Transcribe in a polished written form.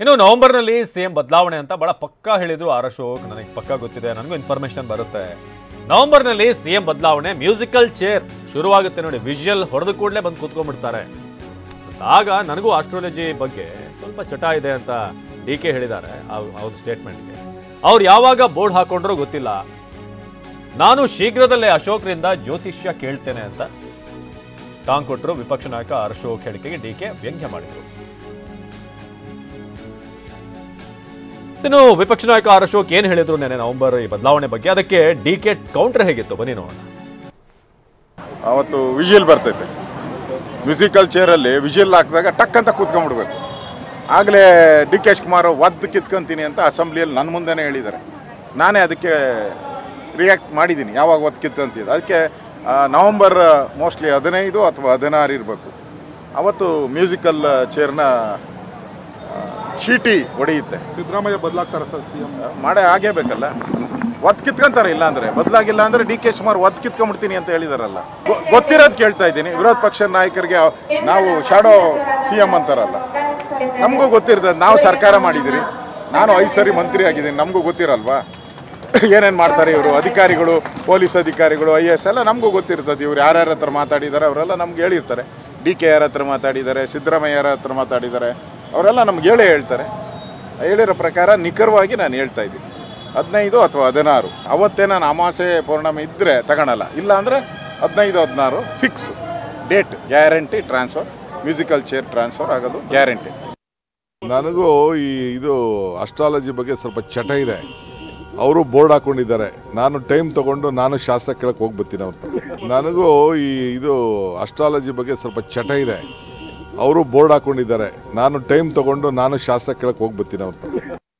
ಇನ್ನು ನವೆಂಬರ್ನಲ್ಲಿ ಸಿಎಂ ಬದಲಾವಣೆ ಅಂತ ಬಹಳ ಪಕ್ಕಾ ಹೇಳಿದ್ರು ಆರ್ ಅಶೋಕ್. ನನಗೆ ಪಕ್ಕಾ ಗೊತ್ತಿದೆ, ನನಗೂ ಇನ್ಫಾರ್ಮೇಶನ್ ಬರುತ್ತೆ. ನವೆಂಬರ್ನಲ್ಲಿ ಸಿಎಂ ಬದಲಾವಣೆ, ಮ್ಯೂಸಿಕಲ್ ಚೇರ್ ಶುರುವಾಗುತ್ತೆ ನೋಡಿ. ವಿಜುವಲ್ ಹೊಡೆದ ಕೂಡಲೇ ಬಂದು ಕೂತ್ಕೊಂಡ್ಬಿಡ್ತಾರೆ. ಆಗ ನನಗೂ ಆಸ್ಟ್ರಾಲಜಿ ಬಗ್ಗೆ ಸ್ವಲ್ಪ ಚಟ ಇದೆ ಅಂತ DK ಹೇಳಿದ್ದಾರೆ ಅವ್ರ ಸ್ಟೇಟ್ಮೆಂಟ್ಗೆ. ಅವ್ರು ಯಾವಾಗ ಬೋರ್ಡ್ ಹಾಕೊಂಡ್ರೂ ಗೊತ್ತಿಲ್ಲ. ನಾನು ಶೀಘ್ರದಲ್ಲೇ ಅಶೋಕ್ರಿಂದ ಜ್ಯೋತಿಷ್ಯ ಕೇಳ್ತೇನೆ ಅಂತ ಟಾಂಗ್ ಕೊಟ್ಟರು. ವಿಪಕ್ಷ ನಾಯಕ ಆರ್ ಅಶೋಕ್ ಹೇಳಿಕೆಗೆ DK ವ್ಯಂಗ್ಯ ಮಾಡಿದರು. ಇನ್ನು ವಿಪಕ್ಷ ನಾಯಕ ಆರ್ ಅಶೋಕ್ ಏನ್ ಹೇಳಿದ್ರು ನೆನೆ ನವೆಂಬರ್ ಈ ಬದಲಾವಣೆ ಬಗ್ಗೆ, ಅದಕ್ಕೆ DK ಕೌಂಟರ್ ಹೇಗಿತ್ತು ಬನ್ನಿ ನೋಡೋಣ. ಅವತ್ತು ವಿಜಿಲ್ ಬರ್ತೈತೆ, ಮ್ಯೂಸಿಕಲ್ ಚೇರಲ್ಲಿ ವಿಜಿಲ್ ಹಾಕಿದಾಗ ಟಕ್ ಅಂತ ಕೂತ್ಕೊಂಡ್ಬಿಡ್ಬೇಕು. ಆಗಲೇ DK ಶಿವಕುಮಾರ್ ಒದ್ದು ಕಿತ್ಕೊಂತೀನಿ ಅಂತ ಅಸೆಂಬ್ಲಿಯಲ್ಲಿ ನನ್ನ ಮುಂದೆನೇ ಹೇಳಿದ್ದಾರೆ. ನಾನೇ ಅದಕ್ಕೆ ರಿಯಾಕ್ಟ್ ಮಾಡಿದ್ದೀನಿ, ಯಾವಾಗ ಒದ್ದು ಕಿತ್ಕೊಂತಿದ್ದು. ಅದಕ್ಕೆ ನವಂಬರ್ ಮೋಸ್ಟ್ಲಿ 15 ಅಥವಾ 16 ಇರಬೇಕು. ಅವತ್ತು ಮ್ಯೂಸಿಕಲ್ ಚೇರ್ನ ಚೀಟಿ ಹೊಡೆಯುತ್ತೆ. ಸಿದ್ದರಾಮಯ್ಯ ಬದಲಾಗ್ತಾರೆ ಸರ್ CM ಮಾಡೇ ಆಗೇಬೇಕಲ್ಲ, ಒತ್ತು ಕಿತ್ಕೊಂತಾರೆ. ಇಲ್ಲ ಅಂದರೆ ಬದಲಾಗಿಲ್ಲ ಅಂದರೆ DK ಶಿವಕುಮಾರ್ ಒತ್ತು ಕಿತ್ಕೊಂಡ್ಬಿಡ್ತೀನಿ ಅಂತ ಹೇಳಿದಾರಲ್ಲ. ಗೊತ್ತಿರೋದು ಕೇಳ್ತಾ ಇದ್ದೀನಿ. ವಿರೋಧ ಪಕ್ಷ ನಾಯಕರಿಗೆ ನಾವು ಶಾಡೋ CM ಅಂತಾರಲ್ಲ, ನಮಗೂ ಗೊತ್ತಿರ್ತದೆ. ನಾವು ಸರ್ಕಾರ ಮಾಡಿದ್ದೀರಿ, ನಾನು 5 ಸರಿ ಮಂತ್ರಿ ಆಗಿದ್ದೀನಿ, ನಮಗೂ ಗೊತ್ತಿರಲ್ವಾ ಏನೇನು ಮಾಡ್ತಾರೆ ಇವರು ಅಧಿಕಾರಿಗಳು, ಪೊಲೀಸ್ ಅಧಿಕಾರಿಗಳು, IAS ಎಲ್ಲ ನಮಗೂ ಗೊತ್ತಿರ್ತದೆ. ಇವ್ರು ಯಾರ್ಯಾರ ಹತ್ರ ಮಾತಾಡಿದ್ದಾರೆ ಅವರೆಲ್ಲ ನಮ್ಗೆ ಹೇಳಿರ್ತಾರೆ. DK ಯಾರ ಹತ್ರ ಮಾತಾಡಿದ್ದಾರೆ, ಸಿದ್ದರಾಮಯ್ಯ ಯಾರ ಹತ್ರ ಮಾತಾಡಿದ್ದಾರೆ, ಅವರೆಲ್ಲ ನಮ್ಗೆ ಹೇಳ್ತಾರೆ. ಹೇಳಿರೋ ಪ್ರಕಾರ ನಿಖರವಾಗಿ ನಾನು ಹೇಳ್ತಾ ಇದ್ದೀನಿ. 15 ಅಥವಾ 16 ಅವತ್ತೇ ನಾನು ಅಮಾಸೆ ಪೌರ್ಣಮಿ ಇದ್ದರೆ ತಗೊಳಲ್ಲ. ಇಲ್ಲ ಅಂದರೆ 15, 16 fix date, guarantee transfer. Musical chair transfer ಆಗೋದು ಗ್ಯಾರಂಟಿ. ನನಗೂ ಇದು ಅಸ್ಟ್ರಾಲಜಿ ಬಗ್ಗೆ ಸ್ವಲ್ಪ ಚಟ ಇದೆ. ಅವರು ಬೋರ್ಡ್ ಹಾಕೊಂಡಿದ್ದಾರೆ. ನಾನು ಟೈಮ್ ತಗೊಂಡು ನಾನು ಶಾಸ್ತ್ರ ಕೇಳಕ್ಕೆ ಹೋಗ್ಬರ್ತೀನಿ ಅವ್ರ ಹತ್ರ. ನನಗೂ ಇದು ಅಸ್ಟ್ರಾಲಜಿ ಬಗ್ಗೆ ಸ್ವಲ್ಪ ಚಟ ಇದೆ. ಅವರು ಬೋರ್ಡ್ ಹಾಕೊಂಡಿದ್ದಾರೆ. ನಾನು ಟೈಮ್ ತಗೊಂಡು ನಾನು ಶಾಸ್ತ್ರ ಕೇಳಕ್ಕೆ ಹೋಗ್ಬರ್ತೀನಿ ಅವ್ರ ಹತ್ರ.